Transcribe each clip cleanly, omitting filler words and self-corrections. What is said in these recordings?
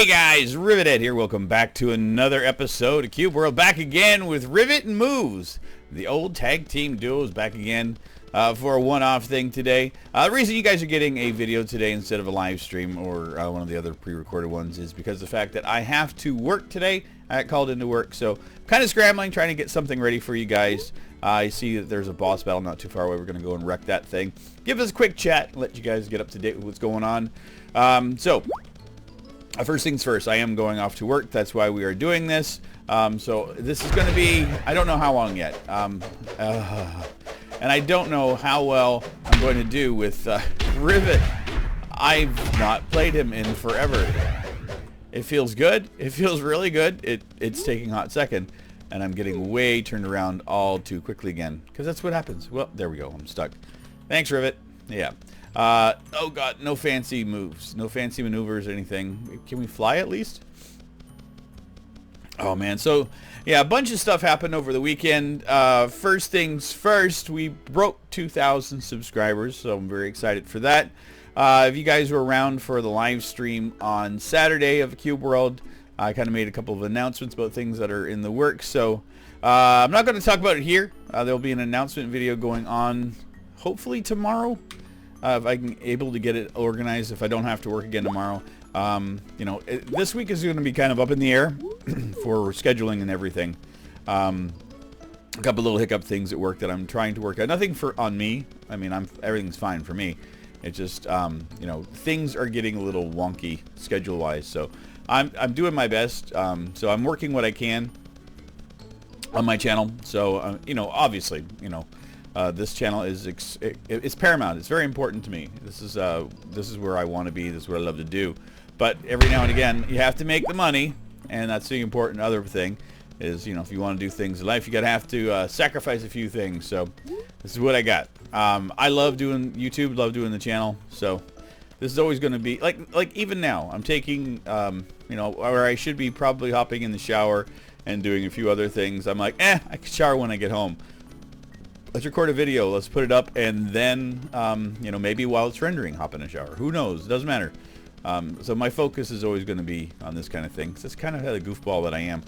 Hey guys, Rivet here. Welcome back to another episode of Cube World. Back again with Rivet and Moves. The old tag team duo is back again for a one-off thing today. The reason you guys are getting a video today instead of a live stream or one of the other pre-recorded ones is because of the fact that I have to work today. I got called into work, so kind of scrambling, trying to get something ready for you guys. I see that there's a boss battle not too far away. We're going to go and wreck that thing. Give us a quick chat and let you guys get up to date with what's going on. First things first, I am going off to work. That's why we are doing this. So this is going to be, I don't know how long yet. And I don't know how well I'm going to do with Rivet. I've not played him in forever. It feels good. It feels really good. It's taking a hot second. And I'm getting way turned around all too quickly again. Because that's what happens. Well, there we go. I'm stuck. Thanks, Rivet. Yeah. Oh god, no fancy moves, no fancy maneuvers or anything. Can we fly at least? Oh man, so yeah, a bunch of stuff happened over the weekend. First things first, we broke 2,000 subscribers, so I'm very excited for that. If you guys were around for the live stream on Saturday of Cube World, I kind of made a couple of announcements about things that are in the works, so I'm not going to talk about it here. There'll be an announcement video going on hopefully tomorrow. If I can able to get it organized, if I don't have to work again tomorrow. You know, this week is going to be kind of up in the air for scheduling and everything. A couple little hiccup things at work that I'm trying to work out. Nothing on me. I mean, everything's fine for me. It just, you know, things are getting a little wonky schedule-wise. So I'm doing my best. So I'm working what I can on my channel. So, you know, obviously, you know, this channel is it's paramount. It's very important to me. This is where I want to be. This is what I love to do. But every now and again, you have to make the money, and that's the important other thing. Is, you know, if you want to do things in life, you gotta have to sacrifice a few things. So this is what I got. I love doing YouTube. Love doing the channel. So this is always going to be like even now. I'm taking you know, where I should be probably hopping in the shower and doing a few other things. I'm like, I can shower when I get home. Let's record a video, let's put it up, and then, you know, maybe while it's rendering, hop in a shower. Who knows? It doesn't matter. So my focus is always going to be on this kind of thing. That's kind of the goofball that I am.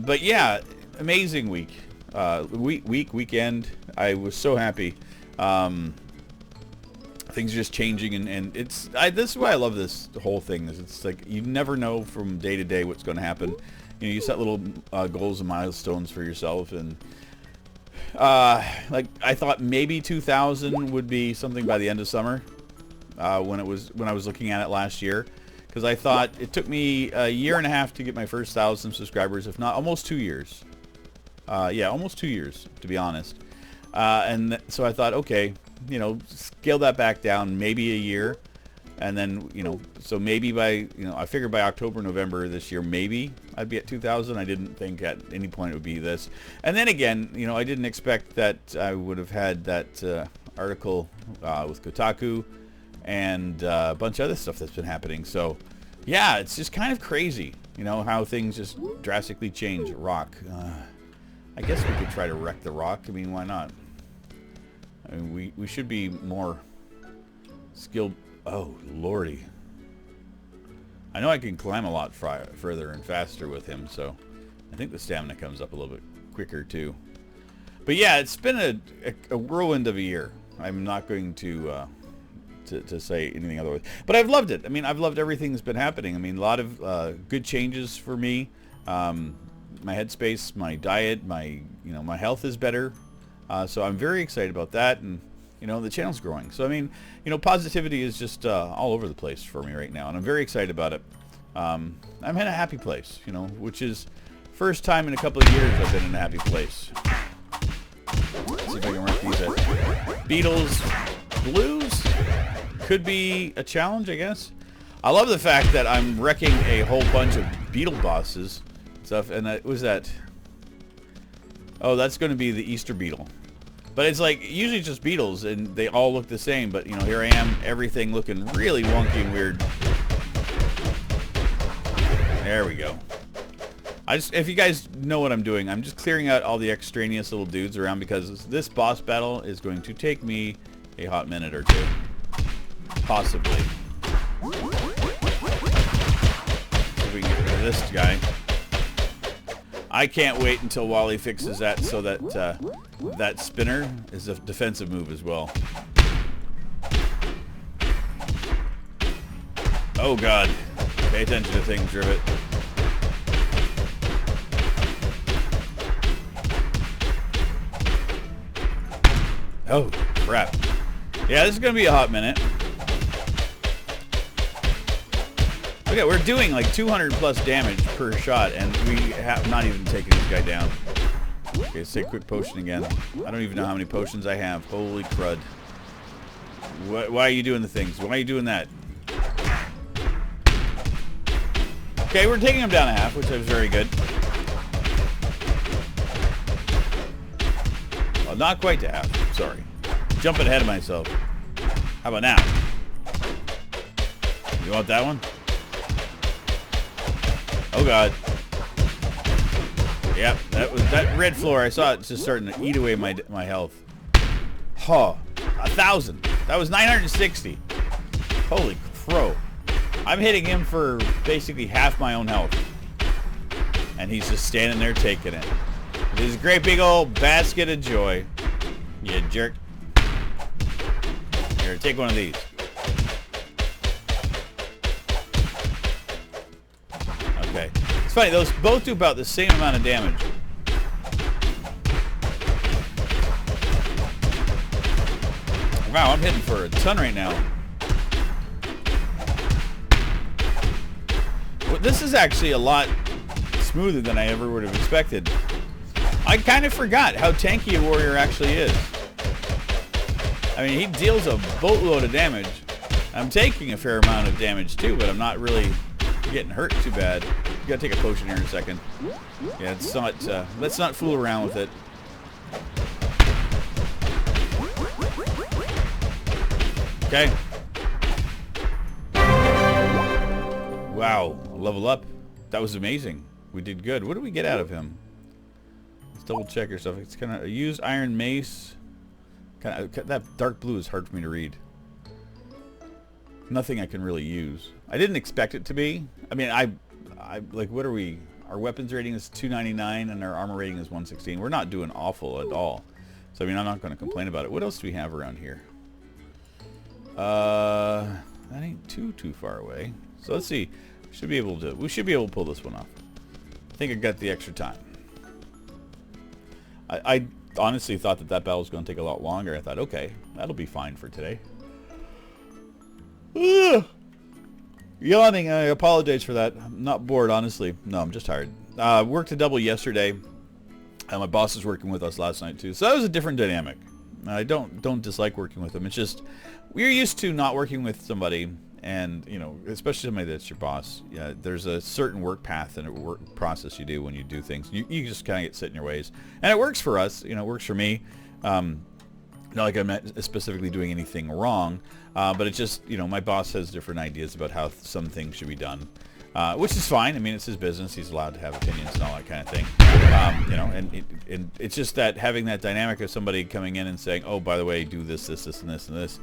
But yeah, amazing week. Weekend. I was so happy. Things are just changing, and this is why I love this whole thing. It's like you never know from day to day what's going to happen. You know, you set little goals and milestones for yourself, and like I thought maybe 2,000 would be something by the end of summer, when I was looking at it last year, because I thought it took me a year and a half to get my first 1,000 subscribers, if not almost 2 years. Yeah, almost 2 years to be honest. And so I thought, okay, you know, scale that back down, maybe a year, and then, you know, so maybe by, you know, I figured by October, November this year, maybe I'd be at 2,000. I didn't think at any point it would be this. And then again, you know, I didn't expect that I would have had that article with Kotaku and a bunch of other stuff that's been happening. So, yeah, it's just kind of crazy, you know, how things just drastically change. Rock. I guess we could try to wreck the rock. I mean, why not? I mean, we should be more skilled. Oh, lordy. I know I can climb a lot further and faster with him, so I think the stamina comes up a little bit quicker, too. But yeah, it's been a whirlwind of a year. I'm not going to say anything otherwise. But I've loved it. I mean, I've loved everything that's been happening. I mean, a lot of good changes for me. My headspace, my diet, my health is better. So I'm very excited about that, and you know, the channel's growing. So I mean, you know, positivity is just all over the place for me right now, and I'm very excited about it. I'm in a happy place, you know, which is first time in a couple of years I've been in a happy place. Let's see if I can work these out. Beatles, blues could be a challenge, I guess. I love the fact that I'm wrecking a whole bunch of beetle bosses stuff, and that was that. Oh, that's going to be the Easter beetle. But it's like, usually just beetles, and they all look the same, but, you know, here I am, everything looking really wonky and weird. There we go. If you guys know what I'm doing, I'm just clearing out all the extraneous little dudes around, because this boss battle is going to take me a hot minute or two. Possibly. this guy. I can't wait until Wally fixes that so that that spinner is a defensive move as well. Oh God. Pay attention to things, Rivet. Oh, crap. Yeah, this is going to be a hot minute. Okay, we're doing like 200 plus damage per shot, and we have not even taken this guy down. Okay, let's take a quick potion again. I don't even know how many potions I have. Holy crud. Why are you doing the things? Why are you doing that? Okay, we're taking him down a half, which is very good. Well, not quite to half. Sorry. Jumping ahead of myself. How about now? You want that one? Oh God. Yep, that red floor. I saw it just starting to eat away my health. Huh. 1,000. That was 960. Holy crow. I'm hitting him for basically half my own health. And he's just standing there taking it. This great big old basket of joy. You jerk. Here, take one of these. Okay. It's funny, those both do about the same amount of damage. Wow, I'm hitting for a ton right now. Well, this is actually a lot smoother than I ever would have expected. I kind of forgot how tanky a warrior actually is. I mean, he deals a boatload of damage. I'm taking a fair amount of damage too, but I'm not really getting hurt too bad. You gotta take a potion here in a second. Yeah, it's not, let's not fool around with it. Okay. Wow, level up. That was amazing. We did good. What do we get out of him? Let's double check our stuff. It's kind of use iron mace. Kind of that dark blue is hard for me to read. Nothing I can really use. I didn't expect it to be. I mean, I like, what are we? Our weapons rating is 299 and our armor rating is 116. We're not doing awful at all. So I mean, I'm not going to complain about it. What else do we have around here? That ain't too far away. So let's see. We should be able to pull this one off. I think I got the extra time. I honestly thought that battle was going to take a lot longer. I thought, okay, that'll be fine for today. Ugh. Yawning, I apologize for that. I'm not bored, honestly. No, I'm just tired. Worked a double yesterday. My boss was working with us last night too. So that was a different dynamic. I don't dislike working with them. It's just we're used to not working with somebody, and you know, especially somebody that's your boss. Yeah, there's a certain work path and a work process you do when you do things. You just kind of get set in your ways, and it works for us. You know, it works for me. Not like I'm not specifically doing anything wrong, but it's just, you know, my boss has different ideas about how some things should be done, which is fine. I mean, it's his business. He's allowed to have opinions and all that kind of thing. You know, and it's just that having that dynamic of somebody coming in and saying, oh, by the way, do this, this, this, and this, and this.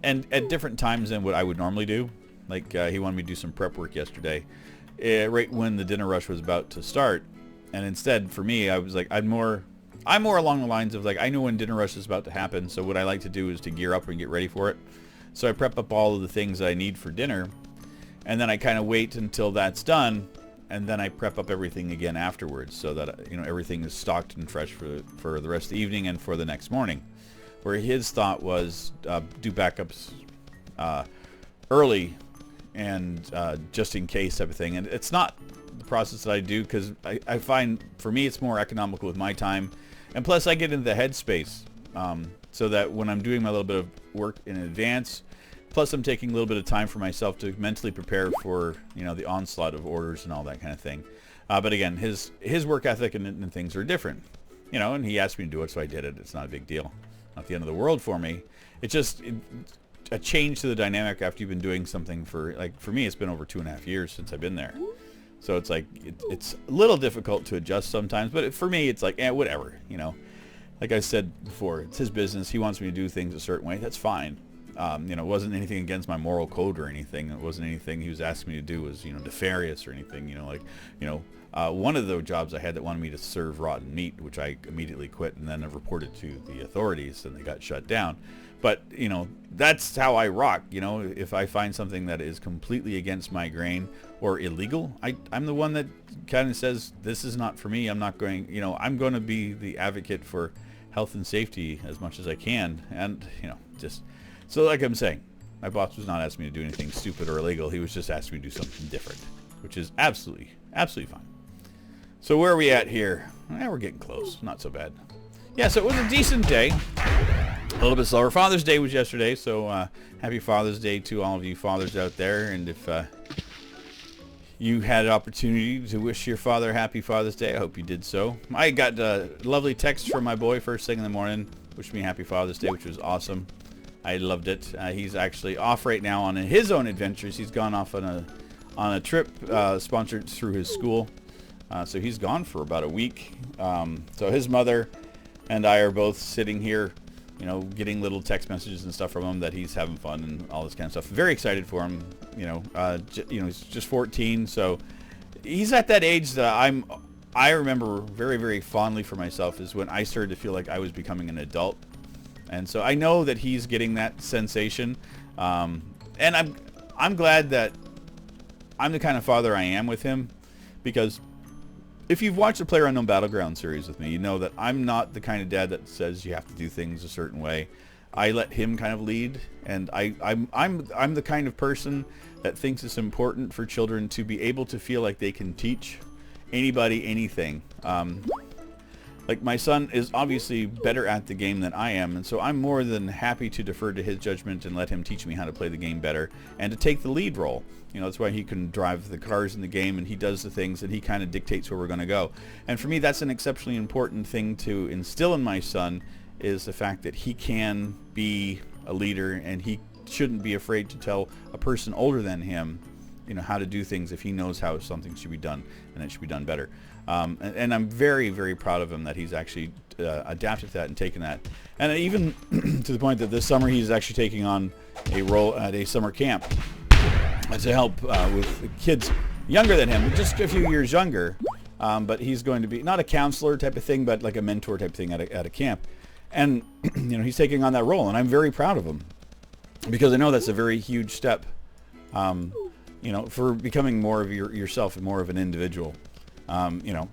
And at different times than what I would normally do. Like he wanted me to do some prep work yesterday, right when the dinner rush was about to start. And instead, for me, I was like, I'm more along the lines of like, I know when dinner rush is about to happen, so what I like to do is to gear up and get ready for it. So I prep up all of the things that I need for dinner, and then I kind of wait until that's done, and then I prep up everything again afterwards, so that, you know, everything is stocked and fresh for the rest of the evening and for the next morning. Where his thought was do backups early and just in case type of thing. And it's not the process that I do, because I find for me it's more economical with my time. And plus I get into the headspace so that when I'm doing my little bit of work in advance, plus I'm taking a little bit of time for myself to mentally prepare for, you know, the onslaught of orders and all that kind of thing. But again, his work ethic and things are different, you know, and he asked me to do it, so I did it. It's not a big deal. Not the end of the world for me. It's just a change to the dynamic after you've been doing something for, like, for me, it's been over 2.5 years since I've been there. So it's like, it's a little difficult to adjust sometimes, but for me, it's like, whatever, you know. Like I said before, it's his business. He wants me to do things a certain way. That's fine. You know, it wasn't anything against my moral code or anything. It wasn't anything he was asking me to do was, you know, nefarious or anything. You know, like, you know, one of the jobs I had that wanted me to serve rotten meat, which I immediately quit, and then I reported to the authorities, and they got shut down. But, you know, that's how I rock. You know, if I find something that is completely against my grain or illegal, I'm the one that kind of says, this is not for me. I'm not going, you know, I'm going to be the advocate for health and safety as much as I can. And, you know, just, so like I'm saying, my boss was not asking me to do anything stupid or illegal. He was just asking me to do something different, which is absolutely fine. So where are we at here? We're getting close. Not so bad. Yeah, so it was a decent day. A little bit slower. Father's Day was yesterday, so happy Father's Day to all of you fathers out there. And if you had an opportunity to wish your father happy Father's Day, I hope you did so. I got a lovely text from my boy first thing in the morning, wishing me happy Father's Day, which was awesome. I loved it. He's actually off right now on his own adventures. He's gone off on a trip sponsored through his school. So he's gone for about a week. So his mother and I are both sitting here, you know, getting little text messages and stuff from him that he's having fun and all this kind of stuff. Very excited for him. You know, he's just 14, so he's at that age that I remember very, very fondly for myself is when I started to feel like I was becoming an adult. And so I know that he's getting that sensation. And I'm glad that I'm the kind of father I am with him, because if you've watched the PlayerUnknown Battleground series with me, you know that I'm not the kind of dad that says you have to do things a certain way. I let him kind of lead, and I'm the kind of person that thinks it's important for children to be able to feel like they can teach anybody anything. Like my son is obviously better at the game than I am, and so I'm more than happy to defer to his judgment and let him teach me how to play the game better and to take the lead role. You know, that's why he can drive the cars in the game, and he does the things, and he kind of dictates where we're going to go. And for me, that's an exceptionally important thing to instill in my son, is the fact that he can be a leader, and he shouldn't be afraid to tell a person older than him, you know, how to do things if he knows how something should be done, and it should be done better. And I'm very, very proud of him that he's actually adapted to that and taken that. And even to the point that this summer he's actually taking on a role at a summer camp to help with kids younger than him, just a few years younger. But he's going to be not a counselor type of thing, but like a mentor type thing at a camp. And you know, he's taking on that role, and I'm very proud of him, because I know that's a very huge step, you know, for becoming more of yourself and more of an individual. You know,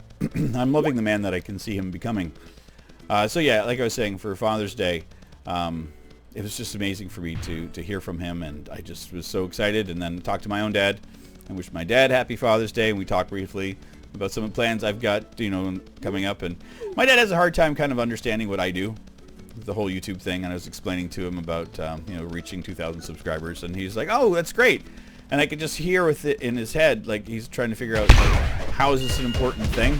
I'm loving the man that I can see him becoming. So yeah, like I was saying, for Father's Day, it was just amazing for me to hear from him, and I just was so excited. And then talked to my own dad and wished my dad happy Father's Day, and we talked briefly about some of the plans I've got, you know, coming up. And my dad has a hard time kind of understanding what I do, the whole YouTube thing, and I was explaining to him about you know, reaching 2,000 subscribers, and he's like, oh, that's great. And I could just hear with it in his head, like he's trying to figure out, like, how is this an important thing?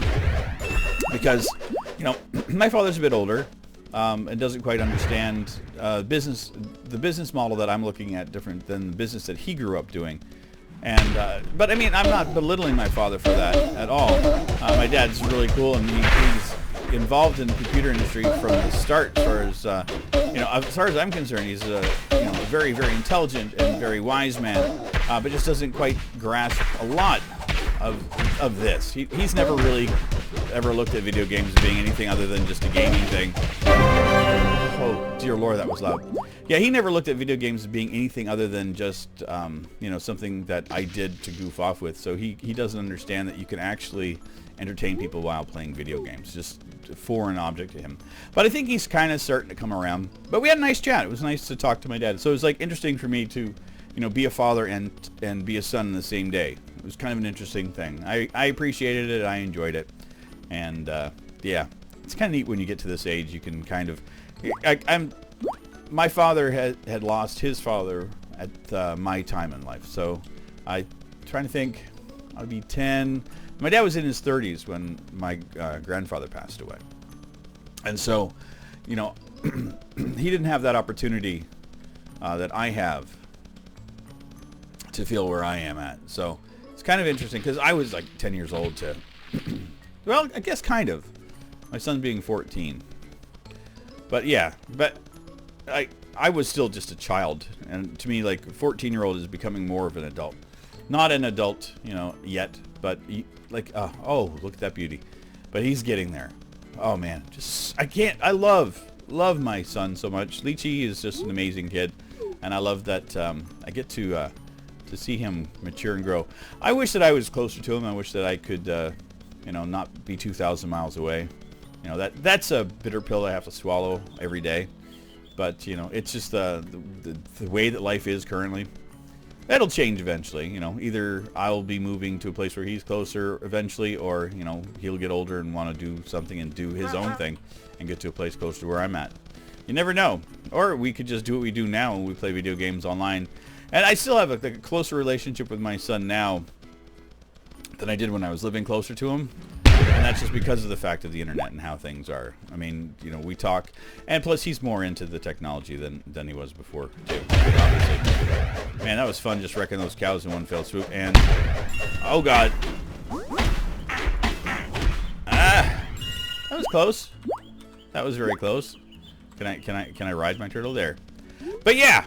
Because, you know, my father's a bit older and doesn't quite understand the business model that I'm looking at different than the business that he grew up doing. And but I mean, I'm not belittling my father for that at all. My dad's really cool, and he's involved in the computer industry from the start. As far as you know, as far as I'm concerned, he's a very, very intelligent and very wise man, but just doesn't quite grasp a lot of this. He's never really ever looked at video games as being anything other than just a gaming thing. Oh dear Lord, that was loud. Yeah, he never looked at video games as being anything other than just you know, something that I did to goof off with. So he doesn't understand that you can actually entertain people while playing video games. Just a foreign object to him. But I think he's kind of starting to come around. But we had a nice chat. It was nice to talk to my dad. So it was like interesting for me to, you know, be a father and be a son in the same day. It was kind of an interesting thing. I appreciated it. I enjoyed it. And yeah, it's kind of neat when you get to this age. You can kind of, my father had lost his father at my time in life. So I'm trying to think, I'd be 10. My dad was in his 30s when my grandfather passed away. And so, you know, he didn't have that opportunity that I have to feel where I am at. So it's kind of interesting, because I was like 10 years old to, well, I guess kind of. My son being 14. But yeah, but I was still just a child, and to me, like, a 14-year-old is becoming more of an adult. Not an adult, you know, yet, but like, oh, look at that beauty. But he's getting there. Oh man, I love my son so much. Lychee is just an amazing kid, and I love that I get to see him mature and grow. I wish that I was closer to him. I wish that I could, you know, not be 2,000 miles away. You know, that's a bitter pill I have to swallow every day. But, you know, it's just the way that life is currently. That'll change eventually, you know. Either I'll be moving to a place where he's closer eventually, or, you know, he'll get older and want to do something and do his own thing and get to a place close to where I'm at. You never know. Or we could just do what we do now when we play video games online. And I still have a closer relationship with my son now than I did when I was living closer to him. And that's just because of the fact of the internet and how things are. I mean, you know, we talk, and plus he's more into the technology than he was before, too, obviously. Man, that was fun just wrecking those cows in one fell swoop. And, oh God. Ah, that was close. That was very close. Can I ride my turtle there? But yeah,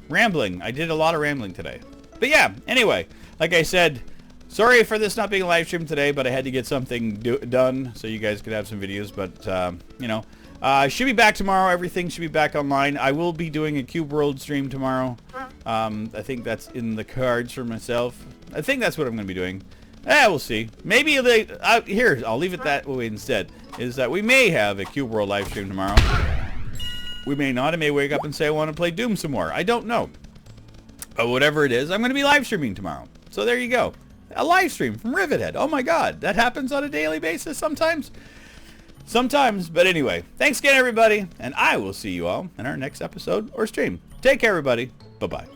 rambling. I did a lot of rambling today. But yeah, anyway, like I said, sorry for this not being a live stream today, but I had to get something done so you guys could have some videos. But, you know, I should be back tomorrow. Everything should be back online. I will be doing a Cube World stream tomorrow. I think that's in the cards for myself. I think that's what I'm going to be doing. We'll see. Maybe here, I'll leave it that way instead, is that we may have a Cube World live stream tomorrow. We may not. I may wake up and say I want to play Doom some more. I don't know. But whatever it is, I'm going to be live streaming tomorrow. So there you go. A live stream from Rivet. Oh my God, that happens on a daily basis sometimes. Sometimes, but anyway, thanks again everybody, and I will see you all in our next episode or stream. Take care everybody. Bye-bye.